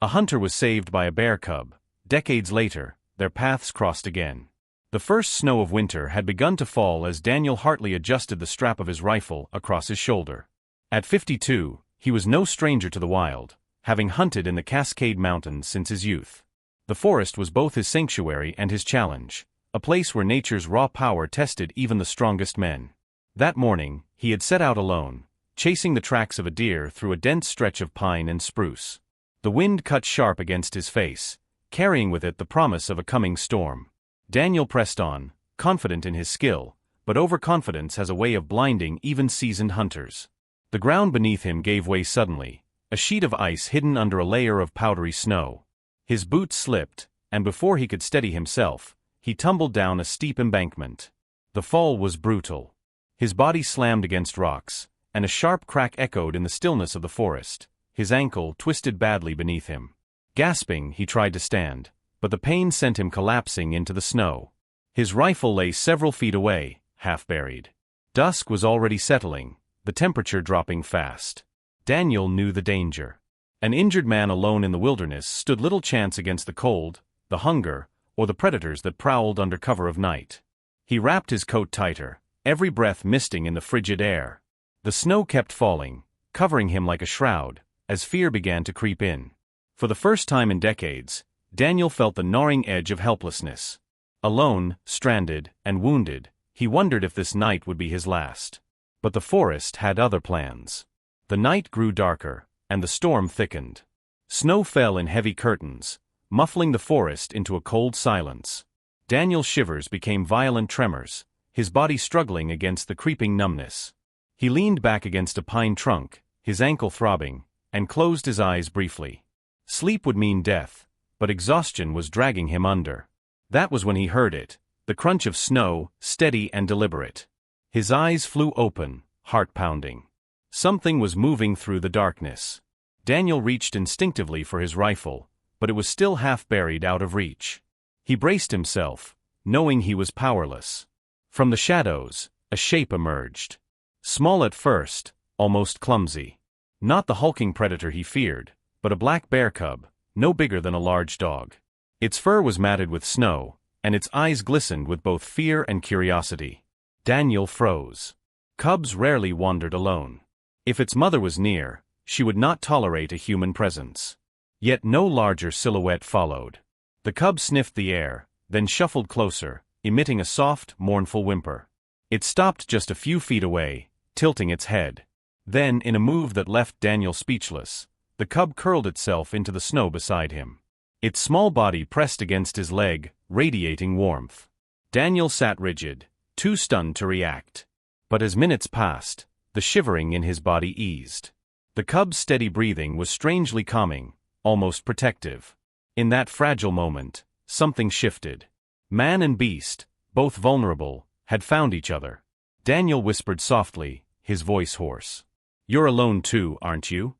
A hunter was saved by a bear cub. Decades later, their paths crossed again. The first snow of winter had begun to fall as Daniel Hartley adjusted the strap of his rifle across his shoulder. At 52, he was no stranger to the wild, having hunted in the Cascade Mountains since his youth. The forest was both his sanctuary and his challenge, a place where nature's raw power tested even the strongest men. That morning, he had set out alone, chasing the tracks of a deer through a dense stretch of pine and spruce. The wind cut sharp against his face, carrying with it the promise of a coming storm. Daniel pressed on, confident in his skill, but overconfidence has a way of blinding even seasoned hunters. The ground beneath him gave way suddenly, a sheet of ice hidden under a layer of powdery snow. His boots slipped, and before he could steady himself, he tumbled down a steep embankment. The fall was brutal. His body slammed against rocks, and a sharp crack echoed in the stillness of the forest. His ankle twisted badly beneath him. Gasping, he tried to stand, but the pain sent him collapsing into the snow. His rifle lay several feet away, half buried. Dusk was already settling, the temperature dropping fast. Daniel knew the danger. An injured man alone in the wilderness stood little chance against the cold, the hunger, or the predators that prowled under cover of night. He wrapped his coat tighter, every breath misting in the frigid air. The snow kept falling, covering him like a shroud, as fear began to creep in. For the first time in decades, Daniel felt the gnawing edge of helplessness. Alone, stranded, and wounded, he wondered if this night would be his last. But the forest had other plans. The night grew darker, and the storm thickened. Snow fell in heavy curtains, muffling the forest into a cold silence. Daniel's shivers became violent tremors, his body struggling against the creeping numbness. He leaned back against a pine trunk, his ankle throbbing, and closed his eyes briefly. Sleep would mean death, but exhaustion was dragging him under. That was when he heard it, the crunch of snow, steady and deliberate. His eyes flew open, heart pounding. Something was moving through the darkness. Daniel reached instinctively for his rifle, but it was still half buried out of reach. He braced himself, knowing he was powerless. From the shadows, a shape emerged. Small at first, almost clumsy. Not the hulking predator he feared, but a black bear cub, no bigger than a large dog. Its fur was matted with snow, and its eyes glistened with both fear and curiosity. Daniel froze. Cubs rarely wandered alone. If its mother was near, she would not tolerate a human presence. Yet no larger silhouette followed. The cub sniffed the air, then shuffled closer, emitting a soft, mournful whimper. It stopped just a few feet away, tilting its head. Then, in a move that left Daniel speechless, the cub curled itself into the snow beside him. Its small body pressed against his leg, radiating warmth. Daniel sat rigid, too stunned to react. But as minutes passed, the shivering in his body eased. The cub's steady breathing was strangely calming, almost protective. In that fragile moment, something shifted. Man and beast, both vulnerable, had found each other. Daniel whispered softly, his voice hoarse. "You're alone too, aren't you?"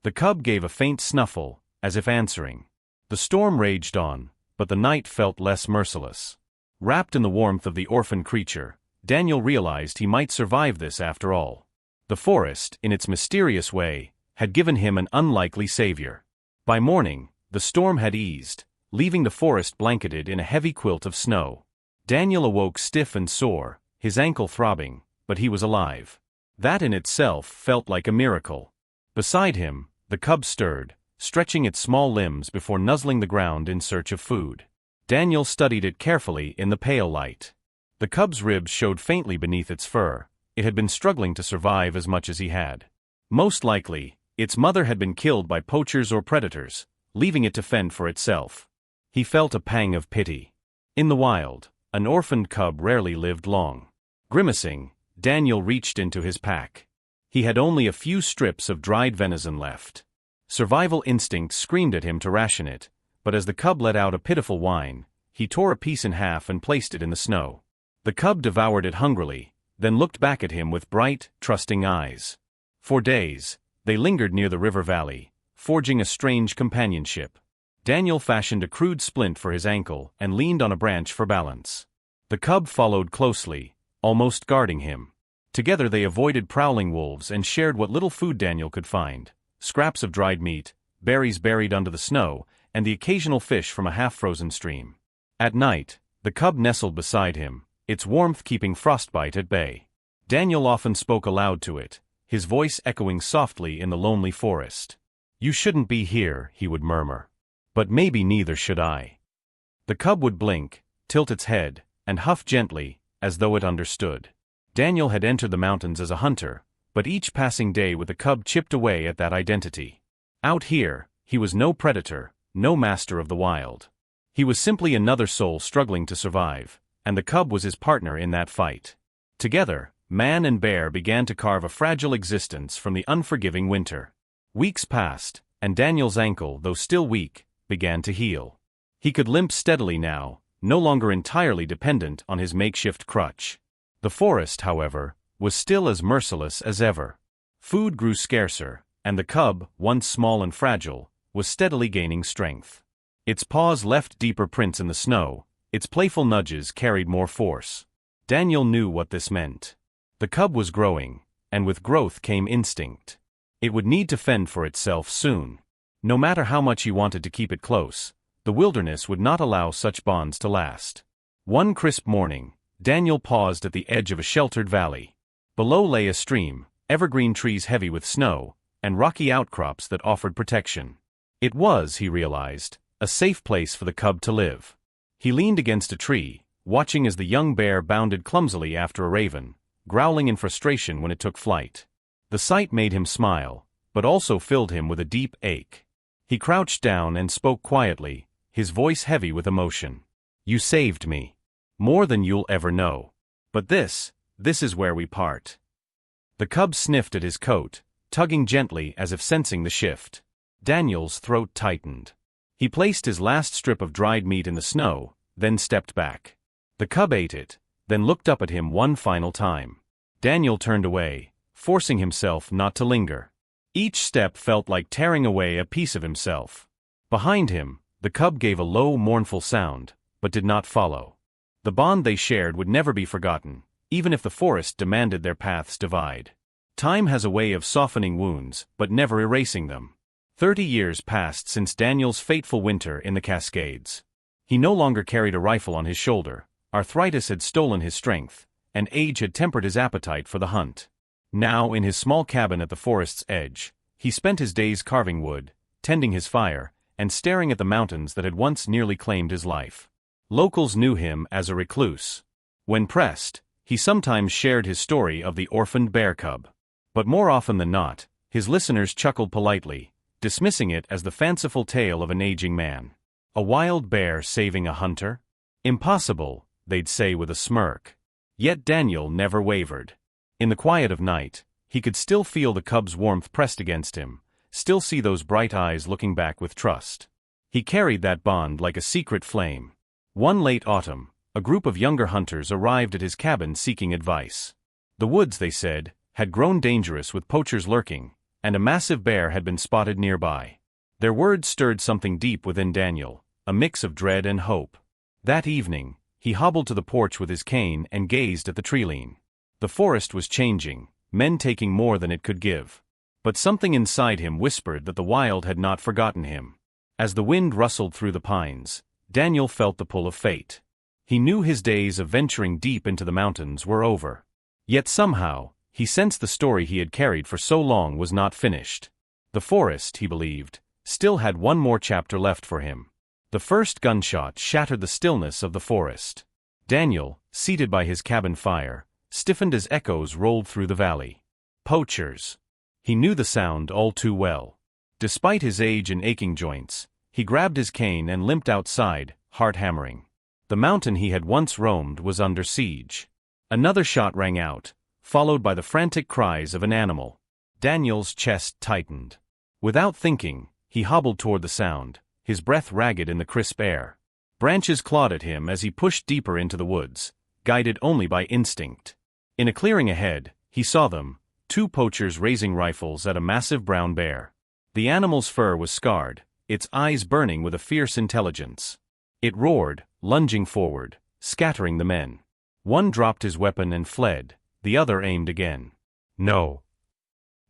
The cub gave a faint snuffle, as if answering. The storm raged on, but the night felt less merciless. Wrapped in the warmth of the orphaned creature, Daniel realized he might survive this after all. The forest, in its mysterious way, had given him an unlikely savior. By morning, the storm had eased, leaving the forest blanketed in a heavy quilt of snow. Daniel awoke stiff and sore, his ankle throbbing, but he was alive. That in itself felt like a miracle. Beside him, the cub stirred, stretching its small limbs before nuzzling the ground in search of food. Daniel studied it carefully in the pale light. The cub's ribs showed faintly beneath its fur. It had been struggling to survive as much as he had. Most likely, its mother had been killed by poachers or predators, leaving it to fend for itself. He felt a pang of pity. In the wild, an orphaned cub rarely lived long. Grimacing, Daniel reached into his pack. He had only a few strips of dried venison left. Survival instinct screamed at him to ration it, but as the cub let out a pitiful whine, he tore a piece in half and placed it in the snow. The cub devoured it hungrily, then looked back at him with bright, trusting eyes. For days, they lingered near the river valley, forging a strange companionship. Daniel fashioned a crude splint for his ankle and leaned on a branch for balance. The cub followed closely, almost guarding him. Together they avoided prowling wolves and shared what little food Daniel could find: scraps of dried meat, berries buried under the snow, and the occasional fish from a half-frozen stream. At night, the cub nestled beside him, its warmth keeping frostbite at bay. Daniel often spoke aloud to it, his voice echoing softly in the lonely forest. "You shouldn't be here," he would murmur. "But maybe neither should I." The cub would blink, tilt its head, and huff gently, as though it understood. Daniel had entered the mountains as a hunter, but each passing day with the cub chipped away at that identity. Out here, he was no predator, no master of the wild. He was simply another soul struggling to survive, and the cub was his partner in that fight. Together, man and bear began to carve a fragile existence from the unforgiving winter. Weeks passed, and Daniel's ankle, though still weak, began to heal. He could limp steadily now, no longer entirely dependent on his makeshift crutch. The forest, however, was still as merciless as ever. Food grew scarcer, and the cub, once small and fragile, was steadily gaining strength. Its paws left deeper prints in the snow, its playful nudges carried more force. Daniel knew what this meant. The cub was growing, and with growth came instinct. It would need to fend for itself soon. No matter how much he wanted to keep it close, the wilderness would not allow such bonds to last. One crisp morning, Daniel paused at the edge of a sheltered valley. Below lay a stream, evergreen trees heavy with snow, and rocky outcrops that offered protection. It was, he realized, a safe place for the cub to live. He leaned against a tree, watching as the young bear bounded clumsily after a raven, growling in frustration when it took flight. The sight made him smile, but also filled him with a deep ache. He crouched down and spoke quietly, his voice heavy with emotion. "You saved me. More than you'll ever know. But this is where we part." The cub sniffed at his coat, tugging gently as if sensing the shift. Daniel's throat tightened. He placed his last strip of dried meat in the snow, then stepped back. The cub ate it, then looked up at him one final time. Daniel turned away, forcing himself not to linger. Each step felt like tearing away a piece of himself. Behind him, the cub gave a low, mournful sound, but did not follow. The bond they shared would never be forgotten, even if the forest demanded their paths divide. Time has a way of softening wounds, but never erasing them. 30 years passed since Daniel's fateful winter in the Cascades. He no longer carried a rifle on his shoulder, arthritis had stolen his strength, and age had tempered his appetite for the hunt. Now, in his small cabin at the forest's edge, he spent his days carving wood, tending his fire, and staring at the mountains that had once nearly claimed his life. Locals knew him as a recluse. When pressed, he sometimes shared his story of the orphaned bear cub. But more often than not, his listeners chuckled politely, dismissing it as the fanciful tale of an aging man. A wild bear saving a hunter? Impossible, they'd say with a smirk. Yet Daniel never wavered. In the quiet of night, he could still feel the cub's warmth pressed against him, still see those bright eyes looking back with trust. He carried that bond like a secret flame. One late autumn, a group of younger hunters arrived at his cabin seeking advice. The woods, they said, had grown dangerous with poachers lurking, and a massive bear had been spotted nearby. Their words stirred something deep within Daniel, a mix of dread and hope. That evening, he hobbled to the porch with his cane and gazed at the treeline. The forest was changing, men taking more than it could give. But something inside him whispered that the wild had not forgotten him. As the wind rustled through the pines, Daniel felt the pull of fate. He knew his days of venturing deep into the mountains were over. Yet somehow, he sensed the story he had carried for so long was not finished. The forest, he believed, still had one more chapter left for him. The first gunshot shattered the stillness of the forest. Daniel, seated by his cabin fire, stiffened as echoes rolled through the valley. Poachers. He knew the sound all too well. Despite his age and aching joints, he grabbed his cane and limped outside, heart hammering. The mountain he had once roamed was under siege. Another shot rang out, followed by the frantic cries of an animal. Daniel's chest tightened. Without thinking, he hobbled toward the sound, his breath ragged in the crisp air. Branches clawed at him as he pushed deeper into the woods, guided only by instinct. In a clearing ahead, he saw them, two poachers raising rifles at a massive brown bear. The animal's fur was scarred, its eyes burning with a fierce intelligence. It roared, lunging forward, scattering the men. One dropped his weapon and fled, the other aimed again. "No!"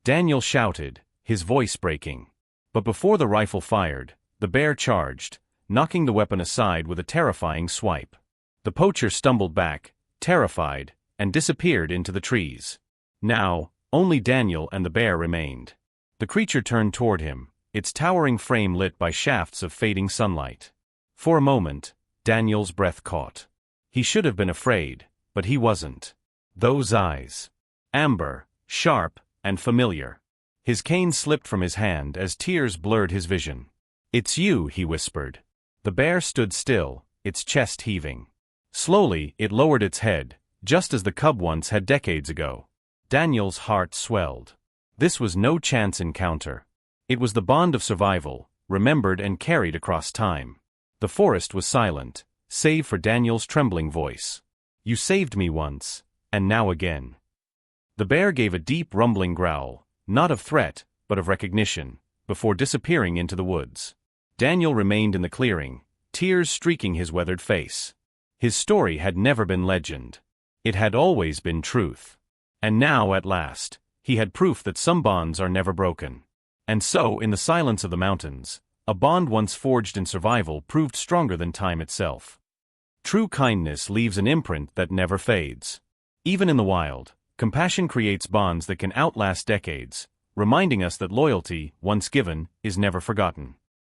Daniel shouted, his voice breaking. But before the rifle fired, the bear charged, knocking the weapon aside with a terrifying swipe. The poacher stumbled back, terrified, and disappeared into the trees. Now, only Daniel and the bear remained. The creature turned toward him, its towering frame lit by shafts of fading sunlight. For a moment, Daniel's breath caught. He should have been afraid, but he wasn't. Those eyes. Amber, sharp, and familiar. His cane slipped from his hand as tears blurred his vision. "It's you," he whispered. The bear stood still, its chest heaving. Slowly, it lowered its head, just as the cub once had decades ago. Daniel's heart swelled. This was no chance encounter. It was the bond of survival, remembered and carried across time. The forest was silent, save for Daniel's trembling voice. "You saved me once, and now again." The bear gave a deep rumbling growl, not of threat, but of recognition, before disappearing into the woods. Daniel remained in the clearing, tears streaking his weathered face. His story had never been legend. It had always been truth. And now, at last, he had proof that some bonds are never broken. And so, in the silence of the mountains, a bond once forged in survival proved stronger than time itself. True kindness leaves an imprint that never fades. Even in the wild, compassion creates bonds that can outlast decades, reminding us that loyalty, once given, is never forgotten.